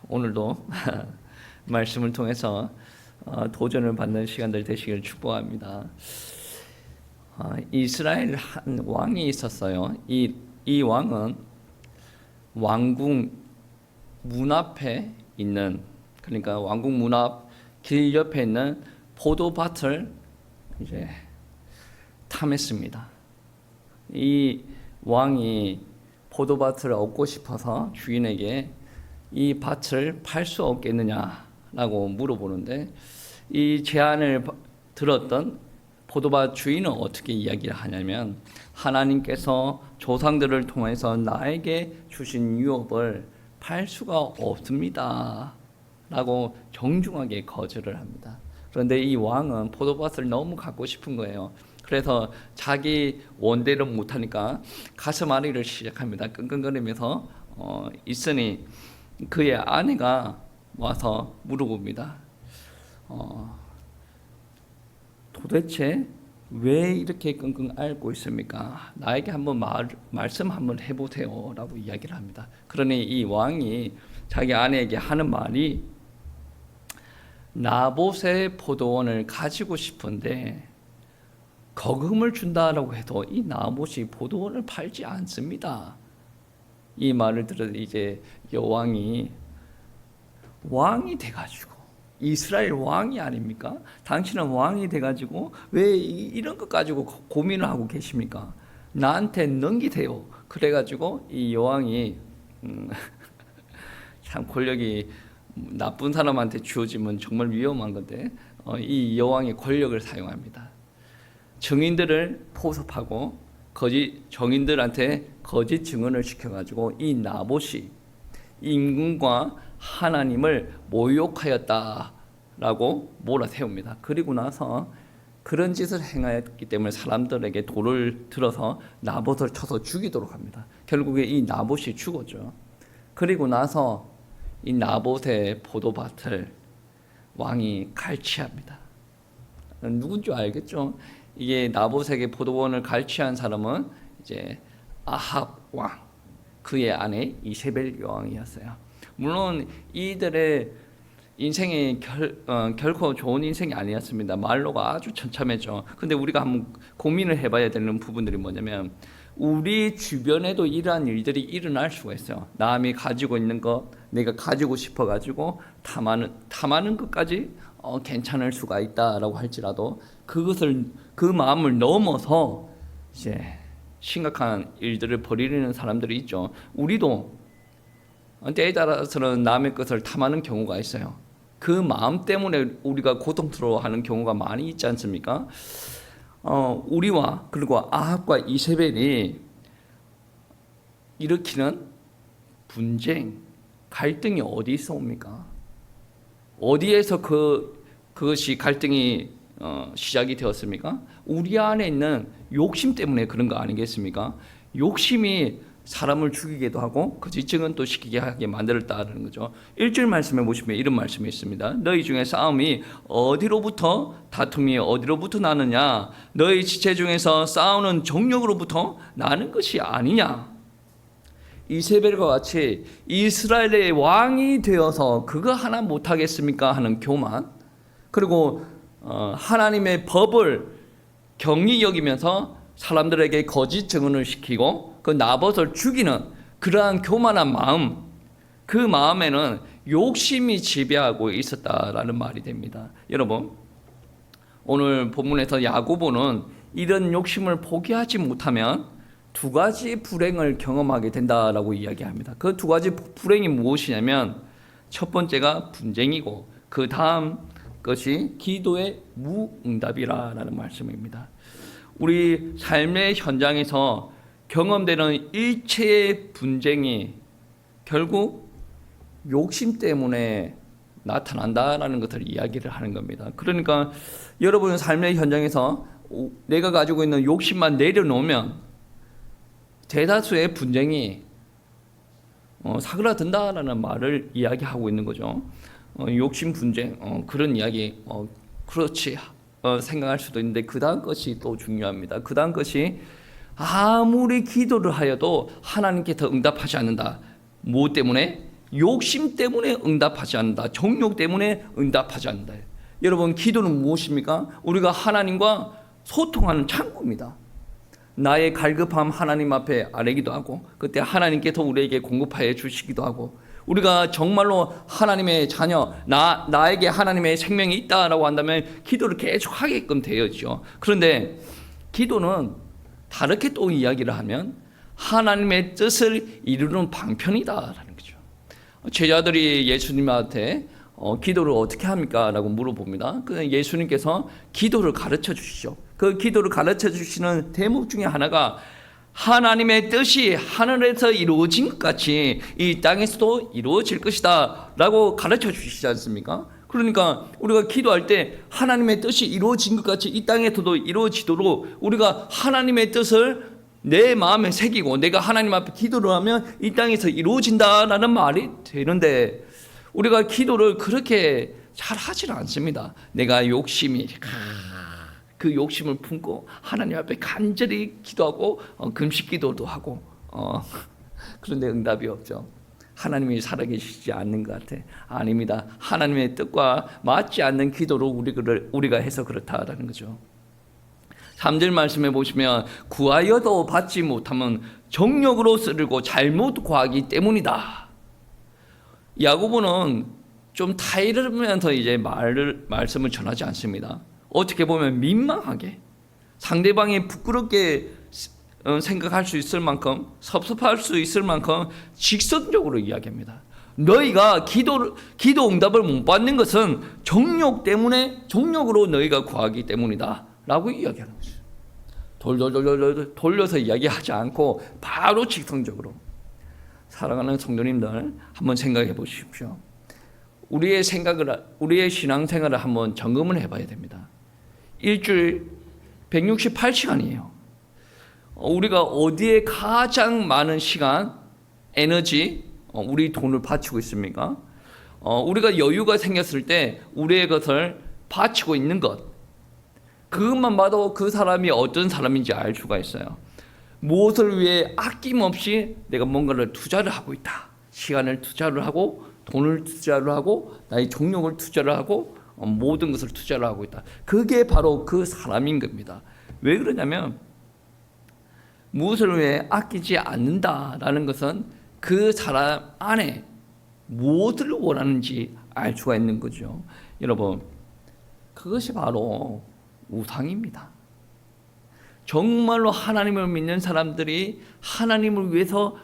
오늘도 말씀을 통해서 도전을 받는 시간들 되시길 축복합니다. 이스라엘 한 왕이 있었어요. 이 왕은 왕궁 문 앞에 있는, 그러니까 왕궁 문 앞 길 옆에 있는 포도밭을 이제 탐했습니다. 이 왕이 포도밭을 얻고 싶어서 주인에게 이 밭을 팔 수 없겠느냐라고 물어보는데, 이 제안을 들었던 포도밭 주인은 어떻게 이야기를 하냐면, 하나님께서 조상들을 통해서 나에게 주신 유업을 팔 수가 없습니다 라고 정중하게 거절을 합니다. 그런데 이 왕은 포도밭을 너무 갖고 싶은 거예요. 그래서 자기 원대로 못하니까 가슴앓이를 시작합니다. 끙끙거리면서 있으니 그의 아내가 와서 물어봅니다. 도대체 왜 이렇게 끙끙 앓고 있습니까? 나에게 한번 말씀 한번 해보세요 라고 이야기를 합니다. 그러니 이 왕이 자기 아내에게 하는 말이, 나봇의 포도원을 가지고 싶은데 거금을 준다라고 해도 이 나봇이 포도원을 팔지 않습니다. 이 말을 들어 이제 여왕이 돼가지고, 이스라엘 왕이 아닙니까? 당신은 왕이 돼가지고 왜 이런 것 가지고 고민을 하고 계십니까? 나한테 넘기세요. 그래가지고 이 여왕이 참 권력이 나쁜 사람한테 주어지면 정말 위험한 건데, 이 여왕이 권력을 사용합니다. 증인들을 포섭하고 정인들한테 거짓 증언을 시켜가지고 이 나봇이 임금과 하나님을 모욕하였다라고 몰아세웁니다. 그리고 나서 그런 짓을 행하였기 때문에 사람들에게 돌을 들어서 나봇을 쳐서 죽이도록 합니다. 결국에 이 나봇이 죽었죠. 그리고 나서 이 나봇의 포도밭을 왕이 갈취합니다. 누군지 알겠죠? 이게 나봇에게 포도원을 갈취한 사람은 이제 아합 왕, 그의 아내 이세벨 여왕이었어요. 물론 이들의 인생이 결코 좋은 인생이 아니었습니다. 말로가 아주 처참했죠. 근데 우리가 한번 고민을 해봐야 되는 부분들이 뭐냐면, 우리 주변에도 이러한 일들이 일어날 수가 있어요. 남이 가지고 있는 것 내가 가지고 싶어가지고 탐하는 것까지 괜찮을 수가 있다라고 할지라도, 그 마음을 넘어서 이제 심각한 일들을 벌이는 사람들이 있죠. 우리도 때에 따라서는 남의 것을 탐하는 경우가 있어요. 그 마음 때문에 우리가 고통스러워하는 경우가 많이 있지 않습니까? 우리와 그리고 아합과 이세벨이 일으키는 분쟁, 갈등이 어디서 옵니까? 어디에서 그것이 갈등이 시작이 되었습니까? 우리 안에 있는 욕심 때문에 그런 거 아니겠습니까? 욕심이 사람을 죽이기도 하고 거짓 증언도 시키게 하게 만들었다는 거죠. 1절 말씀에 보시면 이런 말씀이 있습니다. 너희 중에 싸움이 어디로부터, 다툼이 어디로부터 나느냐? 너희 지체 중에서 싸우는 정욕으로부터 나는 것이 아니냐? 이세벨과 같이 이스라엘의 왕이 되어서 그거 하나 못하겠습니까 하는 교만, 그리고 하나님의 법을 경히 여기면서 사람들에게 거짓 증언을 시키고 그 나봇을 죽이는 그러한 교만한 마음, 그 마음에는 욕심이 지배하고 있었다라는 말이 됩니다. 여러분, 오늘 본문에서 야고보는 이런 욕심을 포기하지 못하면 두 가지 불행을 경험하게 된다라고 이야기합니다. 그 두 가지 불행이 무엇이냐면, 첫 번째가 분쟁이고 그 다음 것이 기도의 무응답이라는 말씀입니다. 우리 삶의 현장에서 경험되는 일체의 분쟁이 결국 욕심 때문에 나타난다라는 것을 이야기를 하는 겁니다. 그러니까 여러분의 삶의 현장에서 내가 가지고 있는 욕심만 내려놓으면 대다수의 분쟁이 사그라든다라는 말을 이야기하고 있는 거죠. 욕심 분쟁, 그런 이야기, 그렇지 생각할 수도 있는데, 그 다음 것이 또 중요합니다. 그 다음 것이 아무리 기도를 하여도 하나님께서 응답하지 않는다. 무엇 때문에? 욕심 때문에 응답하지 않는다. 정욕 때문에 응답하지 않는다. 여러분, 기도는 무엇입니까? 우리가 하나님과 소통하는 창구입니다. 나의 갈급함 하나님 앞에 아뢰기도 하고, 그때 하나님께서 우리에게 공급하여 주시기도 하고, 우리가 정말로 하나님의 자녀, 나에게 하나님의 생명이 있다라고 한다면 기도를 계속 하게끔 되어지죠. 그런데 기도는 다르게 또 이야기를 하면 하나님의 뜻을 이루는 방편이다라는 거죠. 제자들이 예수님한테 기도를 어떻게 합니까? 라고 물어봅니다. 그 예수님께서 기도를 가르쳐 주시죠. 그 기도를 가르쳐 주시는 대목 중에 하나가 하나님의 뜻이 하늘에서 이루어진 것 같이 이 땅에서도 이루어질 것이다 라고 가르쳐 주시지 않습니까? 그러니까 우리가 기도할 때 하나님의 뜻이 이루어진 것 같이 이 땅에서도 이루어지도록 우리가 하나님의 뜻을 내 마음에 새기고 내가 하나님 앞에 기도를 하면 이 땅에서 이루어진다라는 말이 되는데, 우리가 기도를 그렇게 잘 하지는 않습니다. 내가 욕심이 그 욕심을 품고 하나님 앞에 간절히 기도하고 금식 기도도 하고 그런데 응답이 없죠. 하나님이 살아계시지 않는 것 같아. 아닙니다. 하나님의 뜻과 맞지 않는 기도로 우리가 해서 그렇다라는 거죠. 3절 말씀해 보시면 구하여도 받지 못하면 정욕으로 쓰려고 잘못 구하기 때문이다. 야고보는 좀 타이르면서 이제 말씀을 전하지 않습니다. 어떻게 보면 민망하게 상대방이 부끄럽게 생각할 수 있을 만큼 섭섭할 수 있을 만큼 직선적으로 이야기합니다. 너희가 기도 응답을 못 받는 것은 정욕으로 너희가 구하기 때문이다 라고 이야기하는 거죠. 돌려서 이야기하지 않고 바로 직선적으로. 사랑하는 성도님들, 한번 생각해 보십시오. 우리의 신앙생활을 한번 점검을 해봐야 됩니다. 일주일 168시간이에요. 우리가 어디에 가장 많은 시간, 에너지, 우리 돈을 바치고 있습니까? 우리가 여유가 생겼을 때 우리의 것을 바치고 있는 것, 그것만 봐도 그 사람이 어떤 사람인지 알 수가 있어요. 무엇을 위해 아낌없이 내가 뭔가를 투자를 하고 있다. 시간을 투자를 하고 돈을 투자를 하고 나의 정욕을 투자를 하고 모든 것을 투자를 하고 있다. 그게 바로 그 사람인 겁니다. 왜 그러냐면 무엇을 위해 아끼지 않는다라는 것은 그 사람 안에 무엇을 원하는지 알 수가 있는 거죠. 여러분, 그것이 바로 우상입니다. 정말로 하나님을 믿는 사람들이 하나님을 위해서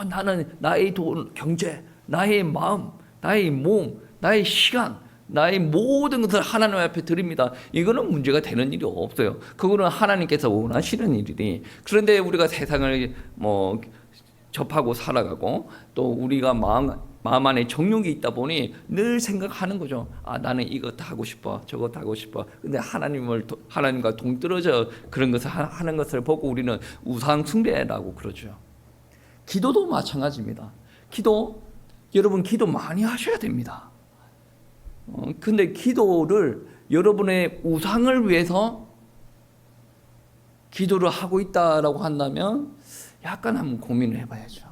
나는 나의 돈, 경제, 나의 마음, 나의 몸, 나의 시간, 나의 모든 것을 하나님 앞에 드립니다. 이거는 문제가 되는 일이 없어요. 그거는 하나님께서 원하시는 일이니. 그런데 우리가 세상을 접하고 살아가고 또 우리가 마음 안에 정욕이 있다 보니 늘 생각하는 거죠. 나는 이것 하고 싶어, 저것 하고 싶어. 근데 하나님과 동떨어져 그런 것을 하는 것을 보고 우리는 우상 숭배라고 그러죠. 기도도 마찬가지입니다. 여러분 기도 많이 하셔야 됩니다. 근데 기도를 여러분의 우상을 위해서 기도를 하고 있다라고 한다면 약간 한번 고민을 해봐야죠.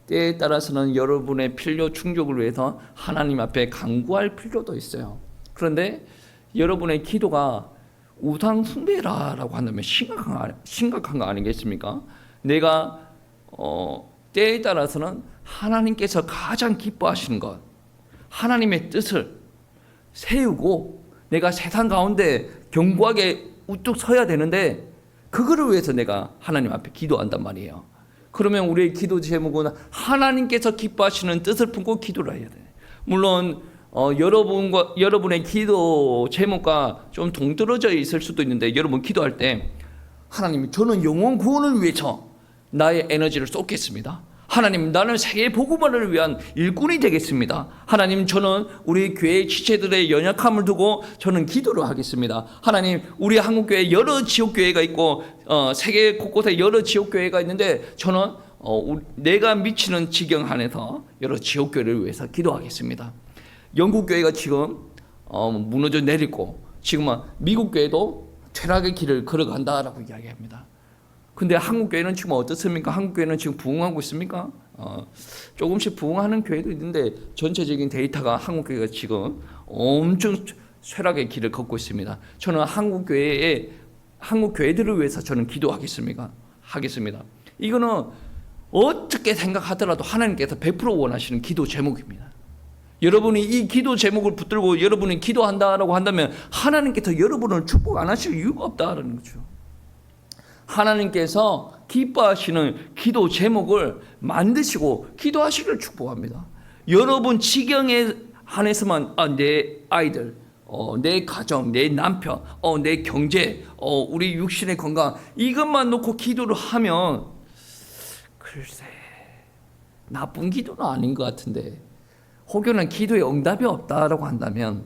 때에 따라서는 여러분의 필요 충족을 위해서 하나님 앞에 간구할 필요도 있어요. 그런데 여러분의 기도가 우상 숭배라고 한다면 심각한 거 아니겠습니까? 내가 때에 따라서는 하나님께서 가장 기뻐하시는 것, 하나님의 뜻을 세우고 내가 세상 가운데 견고하게 우뚝 서야 되는데 그거를 위해서 내가 하나님 앞에 기도한단 말이에요. 그러면 우리의 기도 제목은 하나님께서 기뻐하시는 뜻을 품고 기도를 해야 돼. 물론 여러분의 기도 제목과 좀 동떨어져 있을 수도 있는데, 여러분 기도할 때 하나님, 저는 영혼 구원을 위해서 나의 에너지를 쏟겠습니다. 하나님, 나는 세계 복음화를 위한 일꾼이 되겠습니다. 하나님, 저는 우리 교회 지체들의 연약함을 두고 저는 기도를 하겠습니다. 하나님, 우리 한국교회 여러 지역교회가 있고 세계 곳곳에 여러 지역교회가 있는데 저는 내가 미치는 지경 안에서 여러 지역교회를 위해서 기도하겠습니다. 영국교회가 지금 무너져 내리고 지금 미국 교회도 퇴락의 길을 걸어간다라고 이야기합니다. 근데 한국교회는 지금 어떻습니까? 한국교회는 지금 부흥하고 있습니까? 조금씩 부흥하는 교회도 있는데 전체적인 데이터가 한국 교회가 지금 엄청 쇠락의 길을 걷고 있습니다. 저는 한국 교회들을 위해서 저는 기도하겠습니다. 이거는 어떻게 생각하더라도 하나님께서 100% 원하시는 기도 제목입니다. 여러분이 이 기도 제목을 붙들고 여러분이 기도한다라고 한다면 하나님께서 여러분을 축복 안 하실 이유가 없다라는 거죠. 하나님께서 기뻐하시는 기도 제목을 만드시고 기도하시기를 축복합니다. 여러분 지경에 한해서만 내 아이들, 내 가정, 내 남편, 내 경제, 우리 육신의 건강 이것만 놓고 기도를 하면 글쎄 나쁜 기도는 아닌 것 같은데 혹여나 기도에 응답이 없다라고 한다면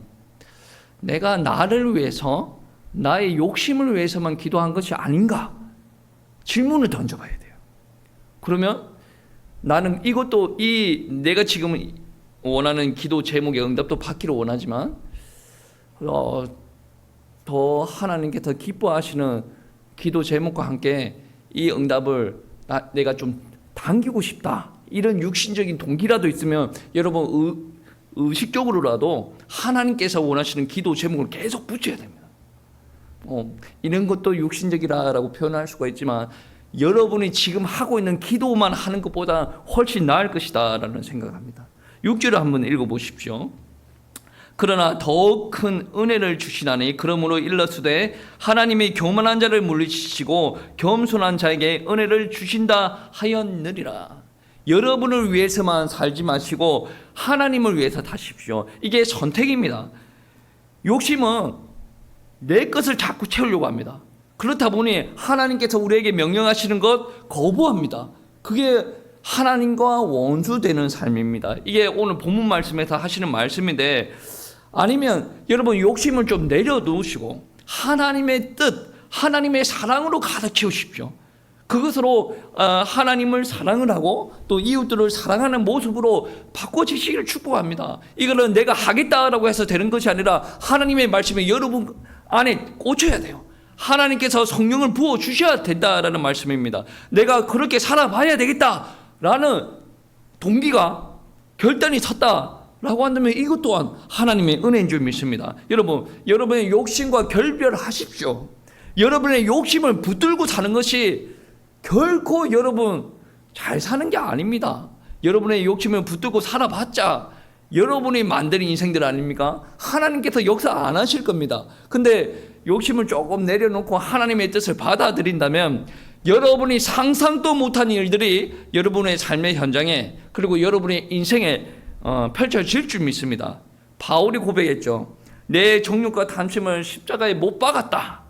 내가 나를 위해서 나의 욕심을 위해서만 기도한 것이 아닌가 질문을 던져봐야 돼요. 그러면 나는 이것도 내가 지금 원하는 기도 제목의 응답도 받기를 원하지만 더 하나님께 더 기뻐하시는 기도 제목과 함께 이 응답을 내가 좀 당기고 싶다 이런 육신적인 동기라도 있으면 여러분 의식적으로라도 하나님께서 원하시는 기도 제목을 계속 붙여야 됩니다. 이런 것도 육신적이라고 표현할 수가 있지만 여러분이 지금 하고 있는 기도만 하는 것보다 훨씬 나을 것이다 라는 생각을 합니다. 6절을 한번 읽어보십시오. 그러나 더욱 큰 은혜를 주시나니 그러므로 일러스되 하나님이 교만한 자를 물리치시고 겸손한 자에게 은혜를 주신다 하였느니라. 여러분을 위해서만 살지 마시고 하나님을 위해서 사십시오. 이게 선택입니다. 욕심은 내 것을 자꾸 채우려고 합니다. 그렇다 보니 하나님께서 우리에게 명령하시는 것 거부합니다. 그게 하나님과 원수되는 삶입니다. 이게 오늘 본문 말씀에서 하시는 말씀인데 아니면 여러분 욕심을 좀 내려놓으시고 하나님의 뜻, 하나님의 사랑으로 가득 채우십시오. 그것으로 하나님을 사랑을 하고 또 이웃들을 사랑하는 모습으로 바꿔지시기를 축복합니다. 이거는 내가 하겠다라고 해서 되는 것이 아니라 하나님의 말씀에 여러분 안에 꽂혀야 돼요. 하나님께서 성령을 부어 주셔야 된다라는 말씀입니다. 내가 그렇게 살아봐야 되겠다라는 동기가 결단이 섰다라고 한다면 이것 또한 하나님의 은혜인 줄 믿습니다. 여러분의 욕심과 결별하십시오. 여러분의 욕심을 붙들고 사는 것이 결코 여러분 잘 사는 게 아닙니다. 여러분의 욕심을 붙들고 살아봤자 여러분이 만든 인생들 아닙니까? 하나님께서 역사 안 하실 겁니다. 근데 욕심을 조금 내려놓고 하나님의 뜻을 받아들인다면 여러분이 상상도 못한 일들이 여러분의 삶의 현장에 그리고 여러분의 인생에 펼쳐질 줄 믿습니다. 바울이 고백했죠. 내 정욕과 탐심을 십자가에 못 박았다.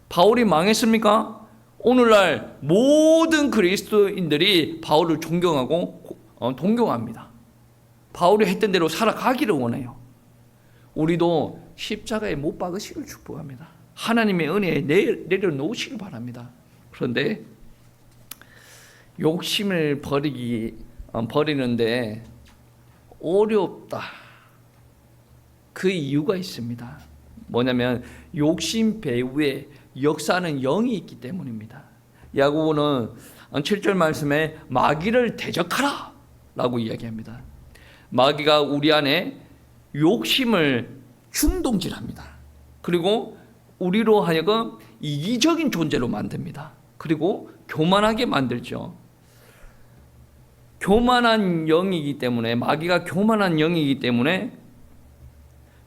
바울이 망했습니까? 오늘날 모든 그리스도인들이 바울을 존경하고 동경합니다. 바울이 했던 대로 살아가기를 원해요. 우리도 십자가에 못 박으시길 축복합니다. 하나님의 은혜에 내려놓으시길 바랍니다. 그런데 욕심을 버리는데 어렵다. 그 이유가 있습니다. 뭐냐면 욕심 배후에 역사하는 영이 있기 때문입니다. 야고보는 7절 말씀에 마귀를 대적하라 라고 이야기합니다. 마귀가 우리 안에 욕심을 충동질합니다. 그리고 우리로 하여금 이기적인 존재로 만듭니다. 그리고 교만하게 만들죠. 교만한 영이기 때문에 마귀가 교만한 영이기 때문에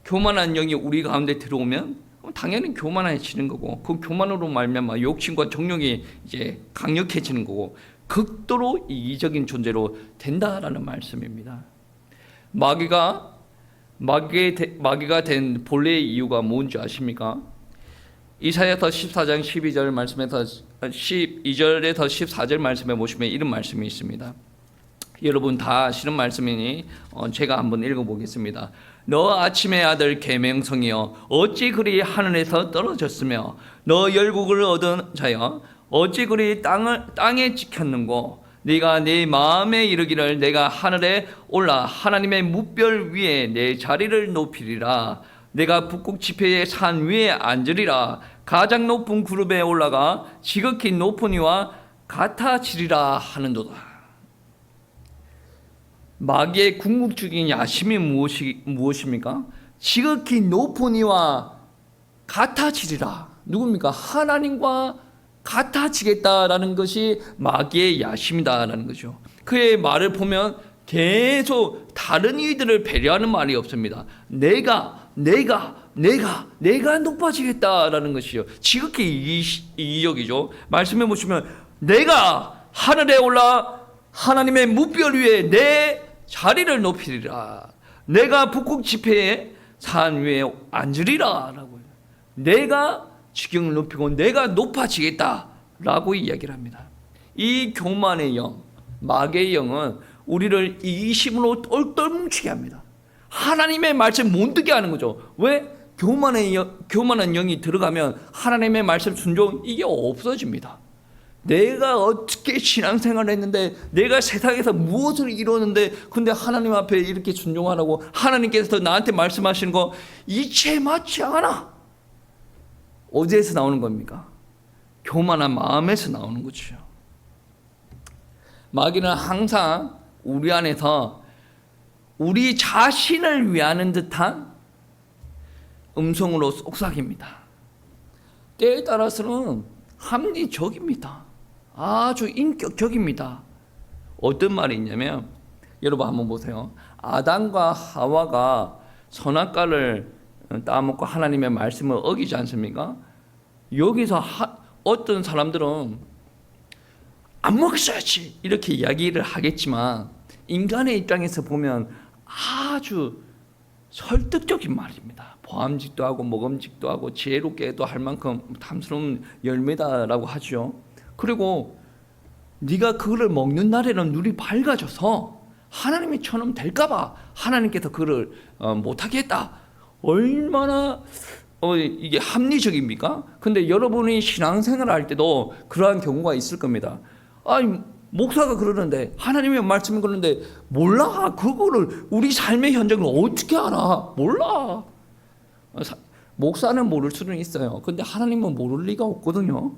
교만한 영이 우리 가운데 들어오면 당연히 교만해지는 거고 그 교만으로 말미암아 욕심과 정욕이 이제 강력해지는 거고 극도로 이기적인 존재로 된다라는 말씀입니다. 마귀가 된 본래의 이유가 뭔지 아십니까? 이사야서 14장 12절 말씀에서 12절에서 14절 말씀에 보시면 이런 말씀이 있습니다. 여러분 다 아시는 말씀이니 제가 한번 읽어보겠습니다. 너 아침의 아들 계명성이여 어찌 그리 하늘에서 떨어졌으며 너 열국을 얻은 자여 어찌 그리 땅에 찍혔는고 네가 네 마음에 이르기를 내가 하늘에 올라 하나님의 무별 위에 내 자리를 높이리라. 내가 북극 지폐의 산 위에 앉으리라. 가장 높은 그룹에 올라가 지극히 높은 이와 같아지리라 하는도다. 마귀의 궁극적인 야심이 무엇입니까? 지극히 높은 이와 같아지리라. 누굽니까? 하나님과 같아지겠다라는 것이 마귀의 야심이다라는 거죠. 그의 말을 보면 계속 다른 이들을 배려하는 말이 없습니다. 내가 높아지겠다라는 것이요. 지극히 이기적이죠. 말씀해 보시면 내가 하늘에 올라 하나님의 무별 위에 내 자리를 높이리라. 내가 북극 지폐의 산 위에 앉으리라 라고. 내가 지경을 높이고 내가 높아지겠다라고 이야기를 합니다. 이 교만의 영, 마귀의 영은 우리를 이기심으로 똘똘 뭉치게 합니다. 하나님의 말씀 못 듣게 하는 거죠. 왜? 교만한 영이 들어가면 하나님의 말씀 순종 이게 없어집니다. 내가 어떻게 신앙생활을 했는데, 내가 세상에서 무엇을 이루었는데, 근데 하나님 앞에 이렇게 순종하라고 하나님께서 나한테 말씀하시는 거 이치에 맞지 않아. 어디에서 나오는 겁니까? 교만한 마음에서 나오는 거죠. 마귀는 항상 우리 안에서 우리 자신을 위하는 듯한 음성으로 속삭입니다. 때에 따라서는 합리적입니다. 아주 인격적입니다. 어떤 말이 있냐면, 여러분 한번 보세요. 아담과 하와가 선악과를 따먹고 하나님의 말씀을 어기지 않습니까? 여기서 어떤 사람들은 안 먹었어야지 이렇게 이야기를 하겠지만, 인간의 입장에서 보면 아주 설득적인 말입니다. 보암직도 하고 먹음직도 하고 지혜롭게도 할 만큼 탐스러운 열매다라고 하죠. 그리고 네가 그거를 먹는 날에는 눈이 밝아져서 하나님의 처럼 될까봐 하나님께서 그거를 못하게 했다. 얼마나 이게 합리적입니까? 근데 여러분이 신앙생활을 할 때도 그러한 경우가 있을 겁니다. 아니, 목사가 그러는데, 하나님의 말씀이 그러는데 몰라. 그거를 우리 삶의 현장을 어떻게 알아? 몰라. 목사는 모를 수는 있어요. 근데 하나님은 모를 리가 없거든요.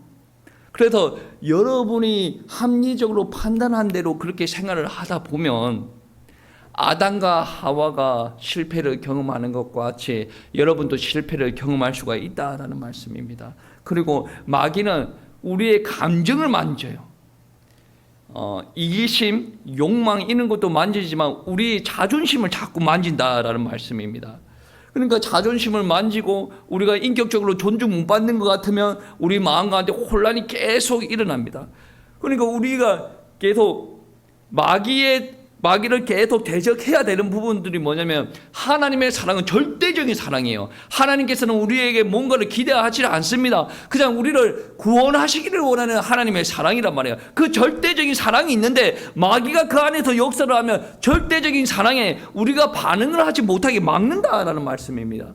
그래서 여러분이 합리적으로 판단한 대로 그렇게 생활을 하다 보면 아담과 하와가 실패를 경험하는 것과 같이 여러분도 실패를 경험할 수가 있다라는 말씀입니다. 그리고 마귀는 우리의 감정을 만져요. 이기심, 욕망 이런 것도 만지지만 우리 자존심을 자꾸 만진다라는 말씀입니다. 그러니까 자존심을 만지고 우리가 인격적으로 존중 못 받는 것 같으면 우리 마음 가운데 혼란이 계속 일어납니다. 그러니까 우리가 계속 마귀를 계속 대적해야 되는 부분들이 뭐냐면, 하나님의 사랑은 절대적인 사랑이에요. 하나님께서는 우리에게 뭔가를 기대하지 않습니다. 그냥 우리를 구원하시기를 원하는 하나님의 사랑이란 말이에요. 그 절대적인 사랑이 있는데 마귀가 그 안에서 역사를 하면 절대적인 사랑에 우리가 반응을 하지 못하게 막는다라는 말씀입니다.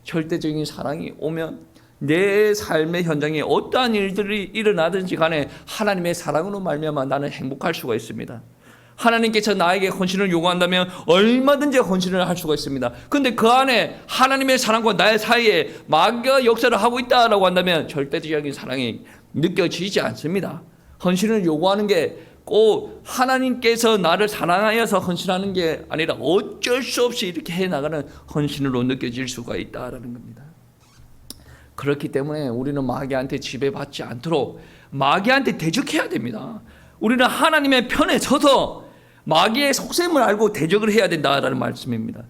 절대적인 사랑이 오면 내 삶의 현장에 어떠한 일들이 일어나든지 간에 하나님의 사랑으로 말미암아 나는 행복할 수가 있습니다. 하나님께서 나에게 헌신을 요구한다면 얼마든지 헌신을 할 수가 있습니다. 그런데 그 안에 하나님의 사랑과 나의 사이에 마귀가 역사를 하고 있다라고 한다면 절대적인 사랑이 느껴지지 않습니다. 헌신을 요구하는 게 꼭 하나님께서 나를 사랑하여서 헌신하는 게 아니라 어쩔 수 없이 이렇게 해나가는 헌신으로 느껴질 수가 있다라는 겁니다. 그렇기 때문에 우리는 마귀한테 지배받지 않도록 마귀한테 대적해야 됩니다. 우리는 하나님의 편에 서서 마귀의 속셈을 알고 대적을 해야 된다라는 말씀입니다.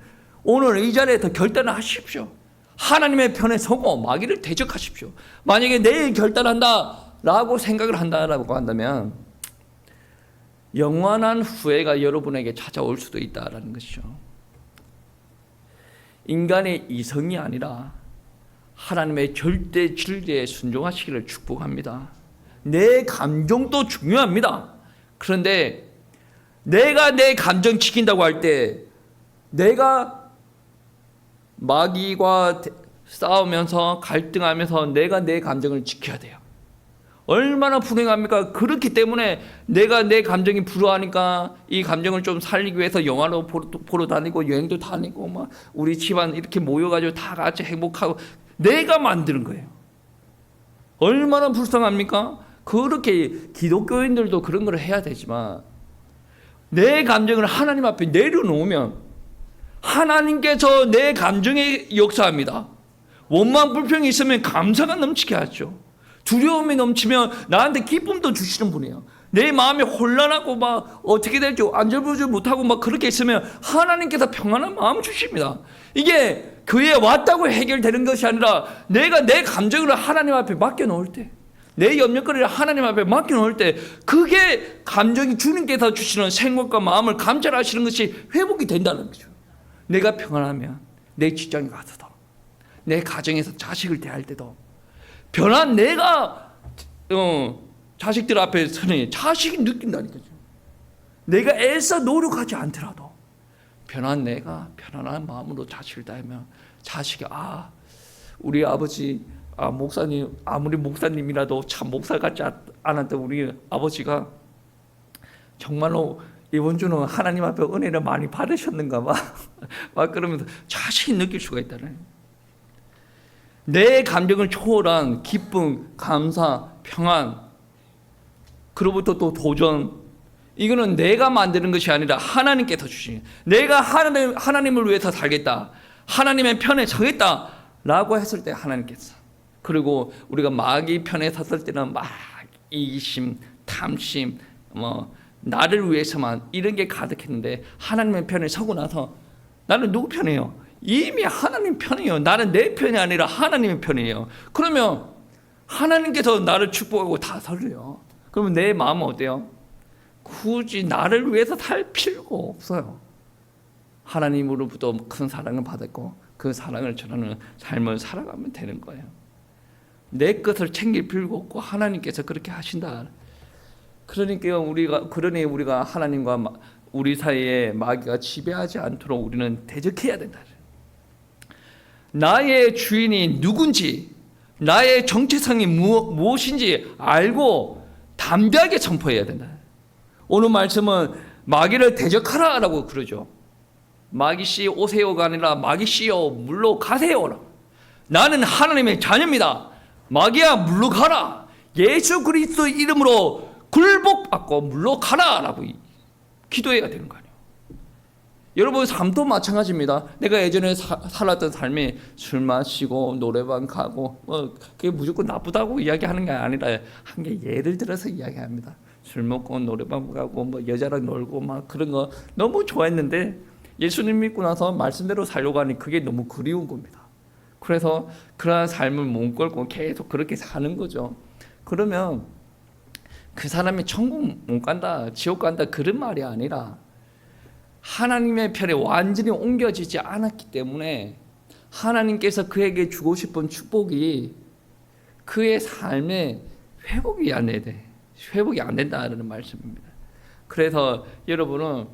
오늘 이 자리에서 결단을 하십시오. 하나님의 편에 서고 마귀를 대적하십시오. 만약에 내일 결단한다라고 생각을 한다라고 한다면 영원한 후회가 여러분에게 찾아올 수도 있다라는 것이죠. 인간의 이성이 아니라 하나님의 절대 진리에 순종하시기를 축복합니다. 내 감정도 중요합니다. 그런데 내가 내 감정 지킨다고 할 때 내가 마귀와 싸우면서 갈등하면서 내가 내 감정을 지켜야 돼요. 얼마나 불행합니까? 그렇기 때문에 내가 내 감정이 불우하니까 이 감정을 좀 살리기 위해서 영화도 보러 다니고 여행도 다니고 막 우리 집안 이렇게 모여가지고 다 같이 행복하고 내가 만드는 거예요. 얼마나 불쌍합니까? 그렇게 기독교인들도 그런 걸 해야 되지만 내 감정을 하나님 앞에 내려놓으면 하나님께서 내 감정에 역사합니다. 원망 불평이 있으면 감사가 넘치게 하죠. 두려움이 넘치면 나한테 기쁨도 주시는 분이에요. 내 마음이 혼란하고 막 어떻게 될지 안절부절 못하고 막 그렇게 있으면 하나님께서 평안한 마음 주십니다. 이게 교회에 왔다고 해결되는 것이 아니라 내가 내 감정을 하나님 앞에 맡겨놓을 때, 내 염려거리를 하나님 앞에 맡겨놓을 때, 그게 감정이 주님께서 주시는 생각과 마음을 감찰하시는 것이 회복이 된다는 거죠. 내가 평안하면 내 직장에 가서도, 내 가정에서 자식을 대할 때도 변한 내가 자식들 앞에 서니 자식이 느낀다니까요. 내가 애써 노력하지 않더라도 변한 내가 편안한 마음으로 자식을 대하면 자식이 우리 아버지 목사님, 아무리 목사님이라도 참 목사 같지 않았던 우리 아버지가 정말로 이번 주는 하나님 앞에 은혜를 많이 받으셨는가 봐. 막 그러면서 자식이 느낄 수가 있다는. 내 감정을 초월한 기쁨, 감사, 평안, 그로부터 또 도전, 이거는 내가 만드는 것이 아니라 하나님께서 주신, 내가 하나님을 위해서 살겠다, 하나님의 편에 서겠다 라고 했을 때 하나님께서, 그리고 우리가 마귀 편에 섰을 때는 막 이기심, 탐심, 나를 위해서만 이런 게 가득했는데 하나님의 편에 서고 나서 나는 누구 편이에요? 이미 하나님 편이에요. 나는 내 편이 아니라 하나님의 편이에요. 그러면 하나님께서 나를 축복하고 다스려요. 그러면 내 마음은 어때요? 굳이 나를 위해서 살 필요가 없어요. 하나님으로부터 큰 사랑을 받았고 그 사랑을 전하는 삶을 살아가면 되는 거예요. 내 것을 챙길 필요가 없고 하나님께서 그렇게 하신다. 그러니 우리가 하나님과 우리 사이에 마귀가 지배하지 않도록 우리는 대적해야 된다. 나의 주인이 누군지, 나의 정체성이 무엇인지 알고 담대하게 선포해야 된다. 오늘 말씀은 마귀를 대적하라라고 그러죠. 마귀씨 오세요가 아니라 마귀씨요 물러가세요. 나는 하나님의 자녀입니다. 마귀야 물러가라. 예수 그리스도 이름으로 굴복받고 물러가라 라고 기도해야 되는 거 아니에요. 여러분 삶도 마찬가지입니다. 내가 예전에 살았던 삶이 술 마시고 노래방 가고 그게 무조건 나쁘다고 이야기하는 게 아니라 한 게 예를 들어서 이야기합니다. 술 먹고 노래방 가고 여자랑 놀고 막 그런 거 너무 좋아했는데 예수님 믿고 나서 말씀대로 살려고 하니 그게 너무 그리운 겁니다. 그래서 그러한 삶을 몸걸고 계속 그렇게 사는 거죠. 그러면 그 사람이 천국 못 간다, 지옥 간다 그런 말이 아니라 하나님의 편에 완전히 옮겨지지 않았기 때문에 하나님께서 그에게 주고 싶은 축복이 그의 삶에 회복이 안 된다는 말씀입니다. 그래서 여러분은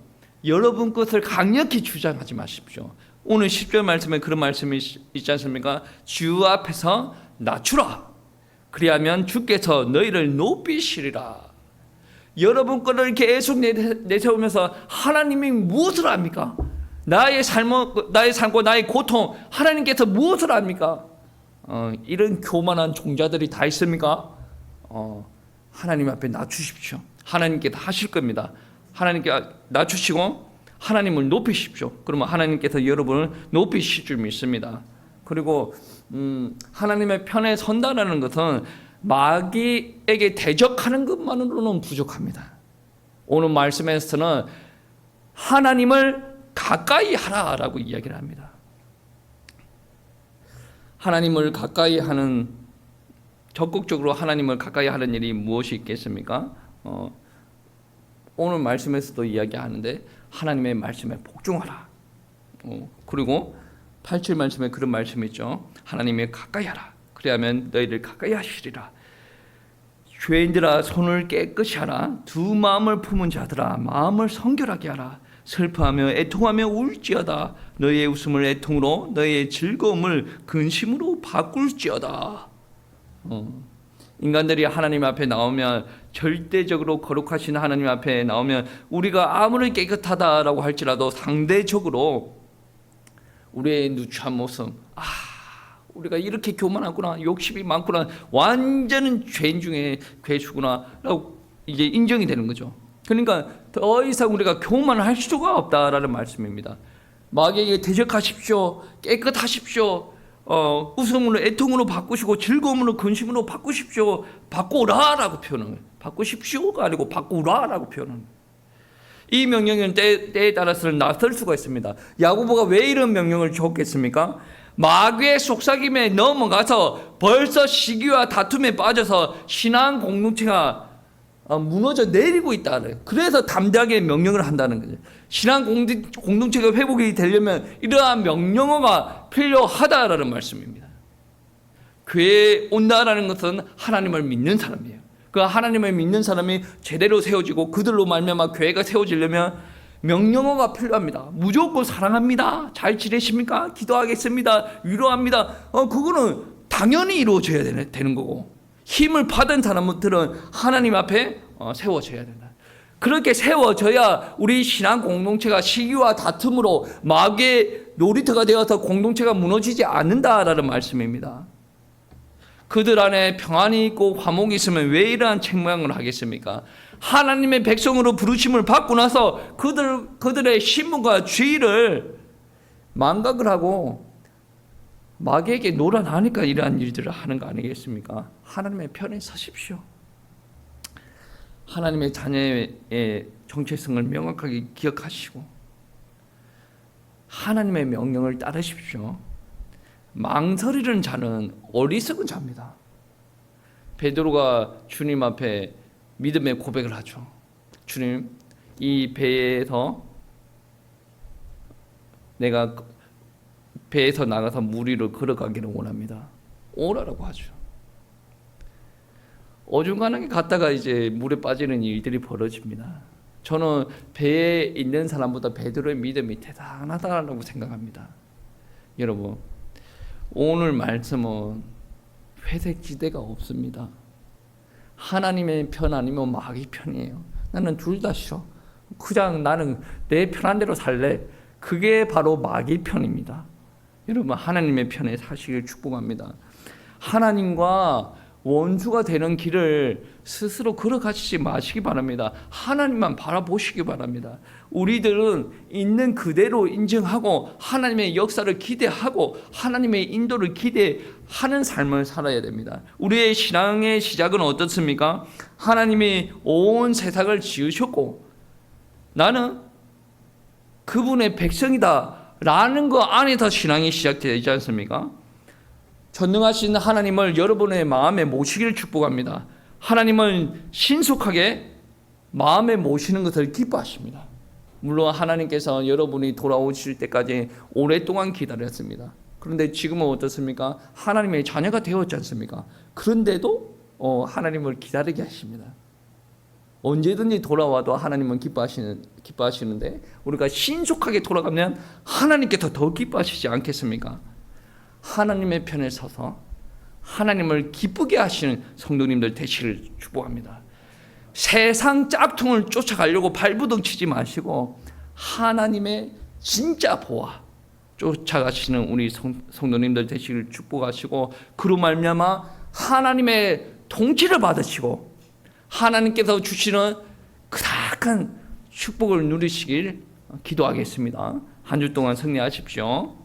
여러분 것을 강력히 주장하지 마십시오. 오늘 10절 말씀에 그런 말씀이 있지 않습니까? 주 앞에서 낮추라. 그리하면 주께서 너희를 높이시리라. 여러분 거를 계속 내세우면서 하나님이 무엇을 합니까? 나의 삶과 나의 고통, 하나님께서 무엇을 합니까? 이런 교만한 종자들이 다 있습니까? 하나님 앞에 낮추십시오. 하나님께 다 하실 겁니다. 하나님께 낮추시고 하나님을 높이십시오. 그러면 하나님께서 여러분을 높이실 줄 믿습니다. 그리고 하나님의 편에 선다라는 것은 마귀에게 대적하는 것만으로는 부족합니다. 오늘 말씀에서는 하나님을 가까이 하라라고 이야기를 합니다. 하나님을 가까이 하는, 적극적으로 하나님을 가까이 하는 일이 무엇이 있겠습니까? 오늘 말씀에서도 이야기하는데 하나님의 말씀에 복종하라. 그리고 8절 말씀에 그런 말씀이 있죠. 하나님의 가까이 하라. 그리하면 너희를 가까이 하시리라. 죄인들아 손을 깨끗이 하라. 두 마음을 품은 자들아 마음을 성결하게 하라. 슬퍼하며 애통하며 울지어다. 너희의 웃음을 애통으로 너희의 즐거움을 근심으로 바꿀지어다. 인간들이 하나님 앞에 나오면, 절대적으로 거룩하신 하나님 앞에 나오면 우리가 아무리 깨끗하다라고 할지라도 상대적으로 우리의 누추한 모습, 우리가 이렇게 교만하구나, 욕심이 많구나, 완전한 죄인 중에 괴수구나 라고 이제 인정이 되는 거죠. 그러니까 더 이상 우리가 교만할 수가 없다라는 말씀입니다. 마귀에게 대적하십시오. 깨끗하십시오. 웃음으로 애통으로 바꾸시고 즐거움으로 근심으로 바꾸십시오. 바꾸라라고 표현한 거예요. 바꾸십시오가 아니고 바꾸라라고 표현한 거예요. 이 명령은 때에 따라서는 낯설 수가 있습니다. 야고보가 왜 이런 명령을 줬겠습니까? 마귀의 속삭임에 넘어가서 벌써 시기와 다툼에 빠져서 신앙 공동체가 무너져 내리고 있다. 그래서 담대하게 명령을 한다는 거죠. 신앙 공동체가 회복이 되려면 이러한 명령어가 필요하다라는 말씀입니다. 교회에 온다라는 것은 하나님을 믿는 사람이에요. 그 하나님을 믿는 사람이 제대로 세워지고 그들로 말미암아 교회가 세워지려면 명령어가 필요합니다. 무조건 사랑합니다. 잘 지내십니까? 기도하겠습니다. 위로합니다. 그거는 당연히 이루어져야 되는 거고, 힘을 받은 사람들은 하나님 앞에 세워져야 된다. 그렇게 세워져야 우리 신앙 공동체가 시기와 다툼으로 마귀의 놀이터가 되어서 공동체가 무너지지 않는다라는 말씀입니다. 그들 안에 평안이 있고 화목이 있으면 왜 이러한 책망을 하겠습니까? 하나님의 백성으로 부르심을 받고 나서 그들의 신분과 지위를 망각을 하고 마귀에게 놀아나니까 이러한 일들을 하는 거 아니겠습니까? 하나님의 편에 서십시오. 하나님의 자녀의 정체성을 명확하게 기억하시고 하나님의 명령을 따르십시오. 망설이는 자는 어리석은 자입니다. 베드로가 주님 앞에 믿음의 고백을 하죠. 주님, 이 배에서 내가 배에서 나가서 물 위로 걸어가기를 원합니다. 오라라고 하죠. 어중간하게 갔다가 이제 물에 빠지는 일들이 벌어집니다. 저는 배에 있는 사람보다 베드로의 믿음이 대단하다라고 생각합니다. 여러분, 오늘 말씀은 회색지대가 없습니다. 하나님의 편 아니면 마귀 편이에요. 나는 둘 다 싫어. 그냥 나는 내 편한 대로 살래. 그게 바로 마귀 편입니다. 여러분, 하나님의 편에 사시길 축복합니다. 하나님과 원수가 되는 길을 스스로 걸어가시지 마시기 바랍니다. 하나님만 바라보시기 바랍니다. 우리들은 있는 그대로 인정하고 하나님의 역사를 기대하고 하나님의 인도를 기대하는 삶을 살아야 됩니다. 우리의 신앙의 시작은 어떻습니까? 하나님이 온 세상을 지으셨고 나는 그분의 백성이다 라는 거 안에서 신앙이 시작되지 않습니까? 전능하신 하나님을 여러분의 마음에 모시기를 축복합니다. 하나님은 신속하게 마음에 모시는 것을 기뻐하십니다. 물론 하나님께서 여러분이 돌아오실 때까지 오랫동안 기다렸습니다. 그런데 지금은 어떻습니까? 하나님의 자녀가 되었지 않습니까? 그런데도 하나님을 기다리게 하십니다. 언제든지 돌아와도 하나님은 기뻐하시는데 우리가 신속하게 돌아가면 하나님께서 더 기뻐하시지 않겠습니까? 하나님의 편에 서서 하나님을 기쁘게 하시는 성도님들 되시길 축복합니다. 세상 짝퉁을 쫓아가려고 발부둥 치지 마시고 하나님의 진짜 보아 쫓아가시는 우리 성도님들 되시길 축복하시고 그로 말미암아 하나님의 통치를 받으시고 하나님께서 주시는 크다큰 축복을 누리시길 기도하겠습니다. 한 주 동안 승리하십시오.